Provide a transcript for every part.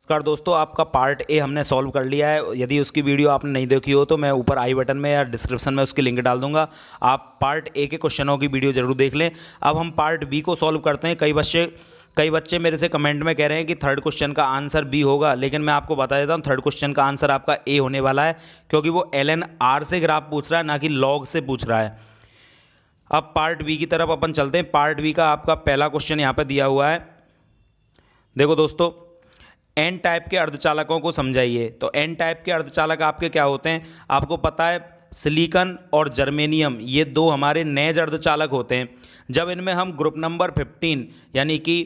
नमस्कार दोस्तों, आपका पार्ट ए हमने सॉल्व कर लिया है। यदि उसकी वीडियो आपने नहीं देखी हो तो मैं ऊपर आई बटन में या डिस्क्रिप्शन में उसकी लिंक डाल दूंगा। आप पार्ट ए के क्वेश्चनों की वीडियो जरूर देख लें। अब हम पार्ट बी को सॉल्व करते हैं। कई बच्चे मेरे से कमेंट में कह रहे हैं कि थर्ड क्वेश्चन का आंसर बी होगा, लेकिन मैं आपको बता देता हूँ थर्ड क्वेश्चन का आंसर आपका ए होने वाला है, क्योंकि वो LN-R से ग्राफ पूछ रहा है, ना कि लॉग से पूछ रहा है। अब पार्ट बी की तरफ अपन चलते हैं। पार्ट बी का आपका पहला क्वेश्चन यहाँ पर दिया हुआ है। देखो दोस्तों, एन टाइप के अर्धचालकों को समझाइए। तो एन टाइप के अर्धचालक आपके क्या होते हैं, आपको पता है सिलिकॉन और जर्मेनियम, ये दो हमारे नेज अर्धचालक होते हैं। जब इनमें हम ग्रुप नंबर 15 यानी कि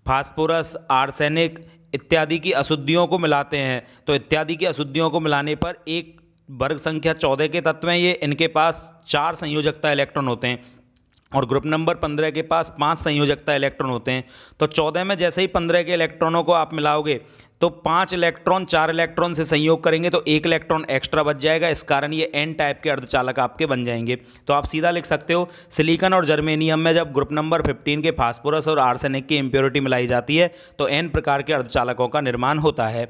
फास्फोरस, आर्सेनिक इत्यादि की अशुद्धियों को मिलाते हैं, तो इत्यादि की अशुद्धियों को मिलाने पर एक वर्ग संख्या 14 के तत्व हैं ये, इनके पास 4 संयोजकता इलेक्ट्रॉन होते हैं और ग्रुप नंबर 15 के पास 5 संयोजकता इलेक्ट्रॉन होते हैं। तो 14 में जैसे ही 15 के इलेक्ट्रॉनों को आप मिलाओगे तो 5 इलेक्ट्रॉन 4 इलेक्ट्रॉन से संयोग करेंगे तो 1 इलेक्ट्रॉन एक्स्ट्रा बच जाएगा। इस कारण ये एन टाइप के अर्धचालक आपके बन जाएंगे। तो आप सीधा लिख सकते हो सिलिकॉन और जर्मेनियम में जब ग्रुप नंबर 15 के फास्फोरस और आर्सेनिक की इंप्योरिटी मिलाई जाती है तो एन प्रकार के अर्धचालकों का निर्माण होता है।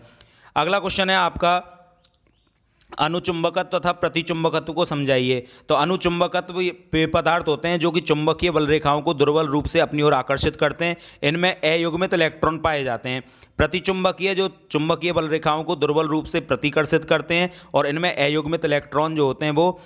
अगला क्वेश्चन है आपका अनुचुंबकत्व तथा प्रतिचुंबकत्व को समझाइए। तो अनुचुंबकत्व वे पदार्थ होते हैं जो कि चुंबकीय बल रेखाओं को दुर्बल रूप से अपनी ओर आकर्षित करते हैं। इनमें अयुग्मित इलेक्ट्रॉन पाए जाते हैं। प्रतिचुंबकीय जो चुंबकीय बल रेखाओं को दुर्बल रूप से प्रतिकर्षित करते हैं और इनमें अयुग्मित इलेक्ट्रॉन जो होते हैं वो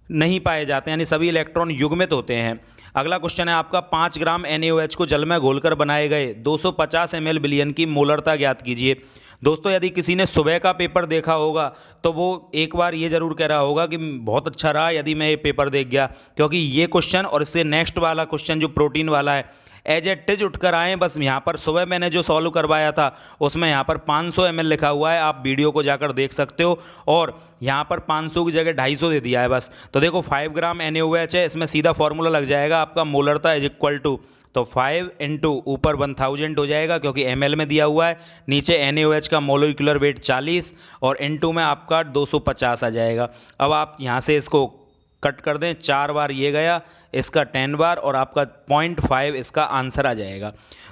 नहीं पाए जाते हैं, यानी सभी इलेक्ट्रॉन युग्मित होते हैं। अगला क्वेश्चन है आपका 5 ग्राम NaOH को जल में घोलकर बनाए गए 250 ml विलयन की मोलरता ज्ञात कीजिए। दोस्तों, यदि किसी ने सुबह का पेपर देखा होगा तो वो एक बार ये जरूर कह रहा होगा कि बहुत अच्छा रहा यदि मैं ये पेपर देख गया, क्योंकि ये क्वेश्चन और इससे नेक्स्ट वाला क्वेश्चन जो प्रोटीन वाला है एज इट इज उठकर आए। बस यहाँ पर सुबह मैंने जो सॉल्व करवाया था उसमें यहाँ पर 500 ml लिखा हुआ है, आप वीडियो को जाकर देख सकते हो, और यहाँ पर 500 की जगह 250 दे दिया है बस। तो देखो 5 ग्राम NaOH है, इसमें सीधा फॉर्मूला लग जाएगा आपका मोलरता इज इक्वल टू, तो 5 इंटू ऊपर 1000 हो जाएगा क्योंकि ml में दिया हुआ है, नीचे NaOH का मोलिकुलर वेट 40 और इंटू में आपका 250 आ जाएगा। अब आप यहाँ से इसको कट कर दें, 4 बार ये गया, इसका 10 बार और आपका 0.5 इसका आंसर आ जाएगा।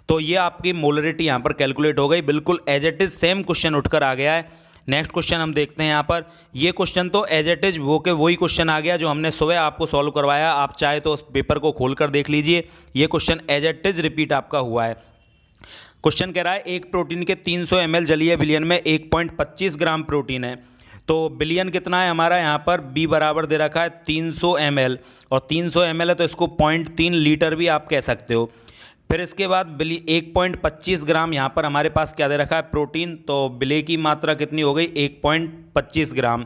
तो ये आपकी मोलरिटी यहाँ पर कैलकुलेट हो गई, बिल्कुल as it is same question उठकर आ गया है। नेक्स्ट क्वेश्चन हम देखते हैं यहाँ पर। ये क्वेश्चन तो एज इट इज वो के वही क्वेश्चन आ गया जो हमने सुबह आपको सॉल्व करवाया। आप चाहे तो उस पेपर को खोलकर देख लीजिए, ये question as it is repeat आपका हुआ है। क्वेश्चन कह रहा है एक प्रोटीन के 300 ml जलीय विलयन में 1.25 ग्राम प्रोटीन है। तो बिलियन कितना है हमारा, यहाँ पर B बराबर दे रखा है 300 ml, और 300 ml है तो इसको 0.3 लीटर भी आप कह सकते हो। फिर इसके बाद 1.25 ग्राम यहाँ पर हमारे पास क्या दे रखा है प्रोटीन, तो बिले की मात्रा कितनी हो गई 1.25 ग्राम।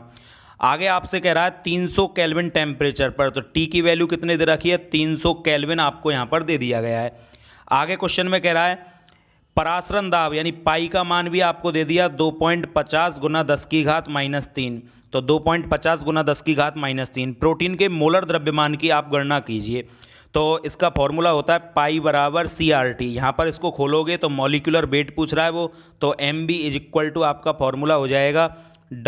आगे आपसे कह रहा है 300 केल्विन टेम्परेचर पर, तो T की वैल्यू कितनी दे रखी है 300 केल्विन आपको यहाँ पर दे दिया गया है। आगे क्वेश्चन में कह रहा है परासरण दाब यानी पाई का मान भी आपको दे दिया 2.50 गुना 10 की घात -3, तो 2.50 गुना 10 की घात -3। प्रोटीन के मोलर द्रव्यमान की आप गणना कीजिए। तो इसका फॉर्मूला होता है पाई बराबर CRT। यहाँ पर इसको खोलोगे तो मॉलिक्यूलर वेट पूछ रहा है वो, तो MB इज इक्वल टू आपका फॉर्मूला हो जाएगा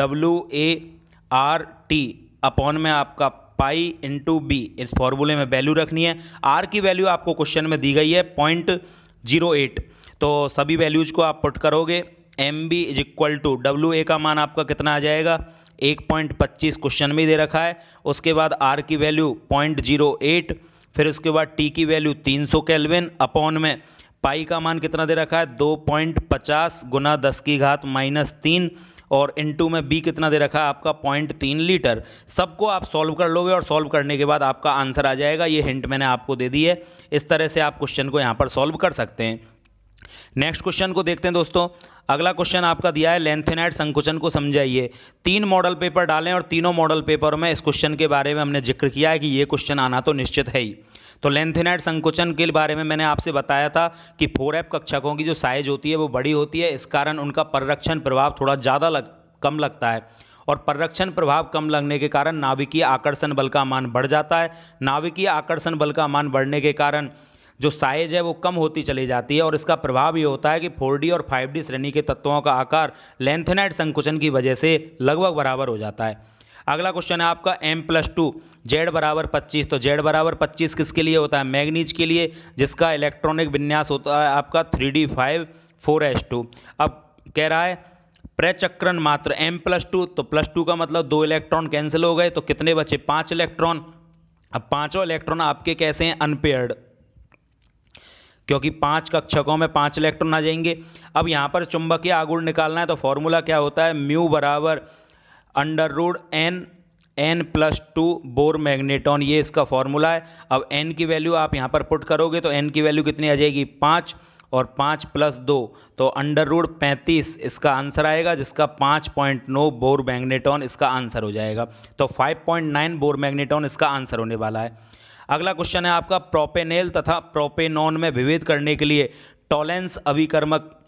WART अपॉन में आपका पाई इंटू B। इस फॉर्मूले में वैल्यू रखनी है। R की वैल्यू आपको क्वेश्चन में दी गई है 0.08, तो सभी वैल्यूज को आप पुट करोगे। MB is equal to WA का मान आपका कितना आ जाएगा 1.25 क्वेश्चन में दे रखा है। उसके बाद R की वैल्यू 0.08, फिर उसके बाद T की वैल्यू 300 केल्विन अपॉन में पाई का मान कितना दे रखा है 2.50 गुना 10 की घात -3 और इनटू में B कितना दे रखा है आपका 0.3 लीटर। सबको आप सॉल्व कर लोगे और सॉल्व करने के बाद आपका आंसर आ जाएगा। ये हिंट मैंने आपको दे दी है, इस तरह से आप क्वेश्चन को यहाँ पर सॉल्व कर सकते हैं। नेक्स्ट क्वेश्चन को देखते हैं दोस्तों। अगला क्वेश्चन आपका दिया है लेंथेनाइड संकुचन को समझाइए। 3 मॉडल पेपर डालें और तीनों मॉडल पेपर में इस क्वेश्चन के बारे में हमने जिक्र किया है कि ये क्वेश्चन आना तो निश्चित है ही। तो लेंथेनाइड संकुचन के बारे में मैंने आपसे बताया था कि 4F कक्षकों की जो साइज होती है वो बड़ी होती है, इस कारण उनका परिरक्षण प्रभाव थोड़ा ज़्यादा कम लगता है, और परिरक्षण प्रभाव कम लगने के कारण नाभिकीय आकर्षण बल का मान बढ़ जाता है। नाभिकीय आकर्षण बल का मान बढ़ने के कारण जो साइज है वो कम होती चली जाती है, और इसका प्रभाव ये होता है कि 4D और 5D श्रेणी के तत्वों का आकार लेंथेनाइड संकुचन की वजह से लगभग बराबर हो जाता है। अगला क्वेश्चन है आपका M+2 Z बराबर 25। तो Z बराबर 25 किसके लिए होता है, मैग्नीज के लिए, जिसका इलेक्ट्रॉनिक विन्यास होता है आपका 3D5 4s2। अब कह रहा है प्रचक्रण मात्र m+2, तो +2 का मतलब 2 इलेक्ट्रॉन कैंसिल हो गए, तो कितने बचे 5 इलेक्ट्रॉन। अब पांचों इलेक्ट्रॉन आपके कैसे हैं, अनपेयर्ड, क्योंकि 5 कक्षकों में 5 इलेक्ट्रॉन आ जाएंगे। अब यहाँ पर चुंबकीय आघूर्ण निकालना है, तो फॉर्मूला क्या होता है, म्यू बराबर √n+2 बोर मैग्नेटॉन, ये इसका फॉर्मूला है। अब n की वैल्यू आप यहाँ पर पुट करोगे तो n की वैल्यू कितनी आ जाएगी 5, और 5 + 2 तो √35 इसका आंसर आएगा, जिसका 5.9 बोर मैग्नेटॉन इसका आंसर हो जाएगा। तो 5.9 बोर मैग्नेटॉन इसका आंसर होने वाला है। अगला क्वेश्चन है आपका, प्रोपेनेल तथा प्रोपेनॉन में विभेद करने के लिए टॉलेंस अभिकर्मक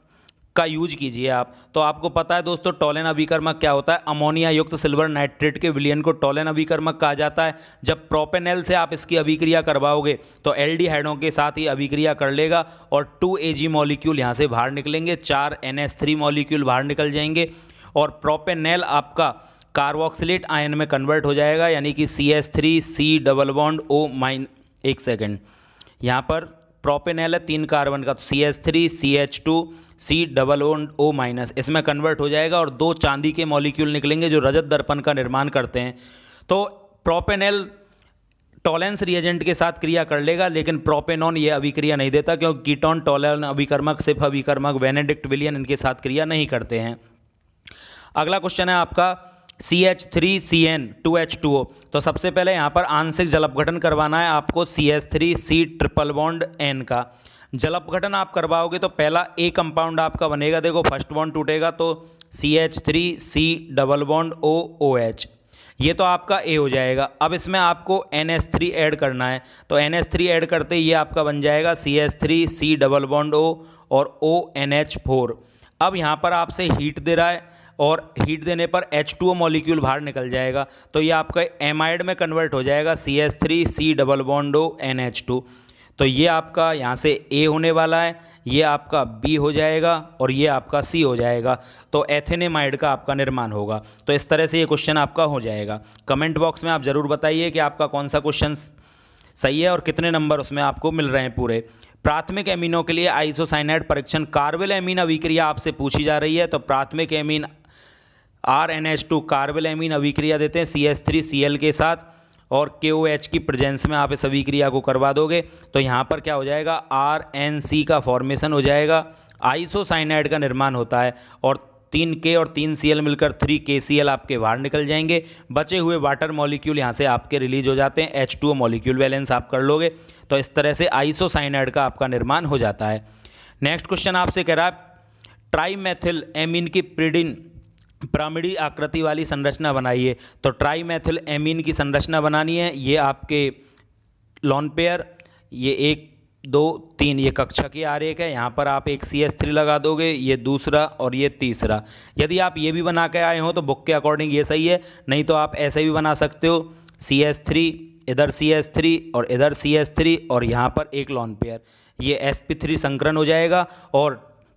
का यूज कीजिए आप। तो आपको पता है दोस्तों टॉलेन अभिकर्मक क्या होता है, अमोनिया युक्त सिल्वर नाइट्रेट के विलयन को टॉलेन अभिकर्मक कहा जाता है। जब प्रोपेनेल से आप इसकी अभिक्रिया करवाओगे तो एल्डिहाइडों के साथ ही अभिक्रिया कर लेगा और 2Ag मॉलिक्यूल यहाँ से बाहर निकलेंगे, 4 NH3 मॉलिक्यूल बाहर निकल जाएंगे और प्रोपेनेल आपका कार्बोक्सिलेट आयन में कन्वर्ट हो जाएगा, यानी कि CH3C डबल बॉन्ड O-, एक सेकेंड, यहाँ पर प्रोपेनेल है 3 कार्बन का, तो CH3CH2C डबल बॉन्ड O-, इसमें कन्वर्ट हो जाएगा और 2 चांदी के मॉलिक्यूल निकलेंगे जो रजत दर्पण का निर्माण करते हैं। तो प्रोपेनेल टॉलेंस रिएजेंट के साथ क्रिया कर लेगा, लेकिन प्रोपेनॉन ये अभिक्रिया नहीं देता, क्योंकि कीटोन टॉलेन अभिकर्मक, सिफ अभिकर्मक, बेनेडिक्ट विलियन इनके साथ क्रिया नहीं करते हैं। अगला क्वेश्चन है आपका CH3CN2H2O। तो सबसे पहले यहाँ पर आंशिक जल अपघटन करवाना है आपको CH3C ट्रिपल बॉन्ड N का। जल अपघटन आप करवाओगे तो पहला A कंपाउंड आपका बनेगा, देखो फर्स्ट बॉन्ड टूटेगा तो CH3C डबल बॉन्ड OOH, ये तो आपका A हो जाएगा। अब इसमें आपको NH3 ऐड करना है, तो NH3 ऐड करते ये आपका बन जाएगा CH3C डबल बॉन्ड O और ONH4। अब यहाँ पर आपसे हीट दे रहा है और हीट देने पर H2O मॉलिक्यूल बाहर निकल जाएगा, तो ये आपका एमाइड में कन्वर्ट हो जाएगा CH3C double bond O NH2। तो ये आपका यहाँ से A होने वाला है, ये आपका B हो जाएगा और ये आपका C हो जाएगा, तो एथेनेमाइड का आपका निर्माण होगा। तो इस तरह से ये क्वेश्चन आपका हो जाएगा। कमेंट बॉक्स में आप ज़रूर बताइए कि आपका कौन सा क्वेश्चन सही है और कितने नंबर उसमें आपको मिल रहे हैं पूरे। प्राथमिक एमीनों के लिए आइसोसाइनाइड परीक्षण कार्बेल एमीन अभिक्रिया आपसे पूछी जा रही है। तो प्राथमिक एमीन RNH2 कार्बेल एमीन अभिक्रिया देते हैं CH3Cl के साथ और KOH की प्रेजेंस में आप इस अभिक्रिया को करवा दोगे तो यहाँ पर क्या हो जाएगा, RNC का फॉर्मेशन हो जाएगा, आइसोसाइनाइड का निर्माण होता है और 3K और 3Cl मिलकर 3KCl आपके बाहर निकल जाएंगे। बचे हुए वाटर मॉलिक्यूल यहाँ से आपके रिलीज हो जाते हैं, H2O मॉलिक्यूल बैलेंस आप कर लोगे तो इस तरह से आइसोसाइनाइड का आपका निर्माण हो जाता है। नेक्स्ट क्वेश्चन आपसे कह रहा है ट्राईमेथिल एमीन की पिरामिडी आकृति वाली संरचना बनाइए। तो ट्राईमेथिल एमीन की संरचना बनानी है, ये आपके लॉन पेयर, ये 1 2 3 ये कक्षकीय आरेख है। यहाँ पर आप एक CH3 लगा दोगे, ये दूसरा और ये तीसरा। यदि आप ये भी बना के आए हो तो बुक के अकॉर्डिंग ये सही है, नहीं तो आप ऐसे भी बना सकते हो CH3 इधर CH3 और इधर CH3 और यहाँ पर एक लॉन पेयर, ये sp3 संकरण हो जाएगा और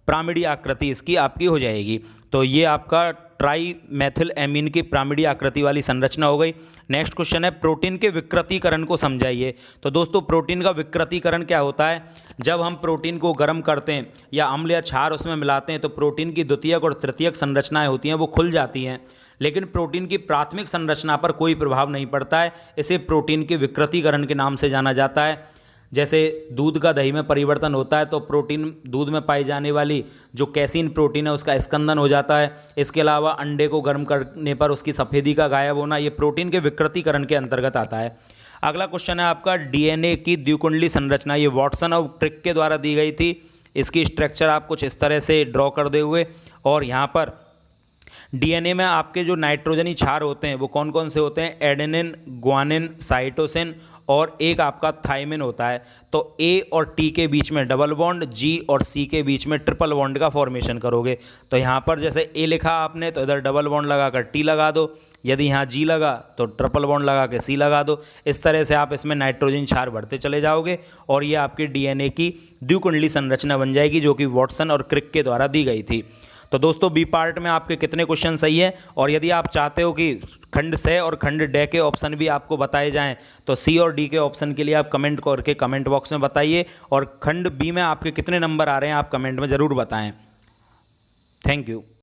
पिरामिडी आकृति इसकी आपकी हो जाएगी। तो ये आपका ट्राईमेथिल एमीन की पिरामिडी आकृति वाली संरचना हो गई। नेक्स्ट क्वेश्चन है प्रोटीन के विकृतीकरण को समझाइए। तो दोस्तों प्रोटीन का विकृतीकरण क्या होता है, जब हम प्रोटीन को गर्म करते हैं या अम्ल या क्षार उसमें मिलाते हैं तो प्रोटीन की द्वितीयक और तृतीयक संरचनाएं होती हैं वो खुल जाती हैं, लेकिन प्रोटीन की प्राथमिक संरचना पर कोई प्रभाव नहीं पड़ता है। इसे प्रोटीन के विकृतीकरण के नाम से जाना जाता है। जैसे दूध का दही में परिवर्तन होता है तो प्रोटीन, दूध में पाई जाने वाली जो कैसीन प्रोटीन है उसका स्कंदन हो जाता है। इसके अलावा अंडे को गर्म करने पर उसकी सफ़ेदी का गायब होना, ये प्रोटीन के विकृतीकरण के अंतर्गत आता है। अगला क्वेश्चन है आपका DNA की द्विकुंडली संरचना, ये वॉटसन और ट्रिक के द्वारा दी गई थी। इसकी स्ट्रक्चर आप कुछ इस तरह से ड्रॉ कर दे हुए, और यहाँ पर DNA में आपके जो नाइट्रोजनी क्षार होते हैं वो कौन कौन से होते हैं, एडेनिन, ग्वानिन, साइटोसिन और एक आपका थाइमिन होता है। तो A और T के बीच में डबल बॉन्ड, G और C के बीच में ट्रिपल बॉन्ड का फॉर्मेशन करोगे। तो यहाँ पर जैसे A लिखा आपने तो इधर डबल बॉन्ड लगाकर T लगा दो, यदि यहाँ G लगा तो ट्रिपल बॉन्ड लगा के C लगा दो। इस तरह से आप इसमें नाइट्रोजन क्षार भरते चले जाओगे और ये आपकी DNA की द्विकुंडली संरचना बन जाएगी जो कि वॉटसन और क्रिक के द्वारा दी गई थी। तो दोस्तों बी पार्ट में आपके कितने क्वेश्चन सही है, और यदि आप चाहते हो कि खंड स और खंड ड के ऑप्शन भी आपको बताए जाएं तो सी और डी के ऑप्शन के लिए आप कमेंट करके कमेंट बॉक्स में बताइए, और खंड बी में आपके कितने नंबर आ रहे हैं आप कमेंट में ज़रूर बताएं। Thank you.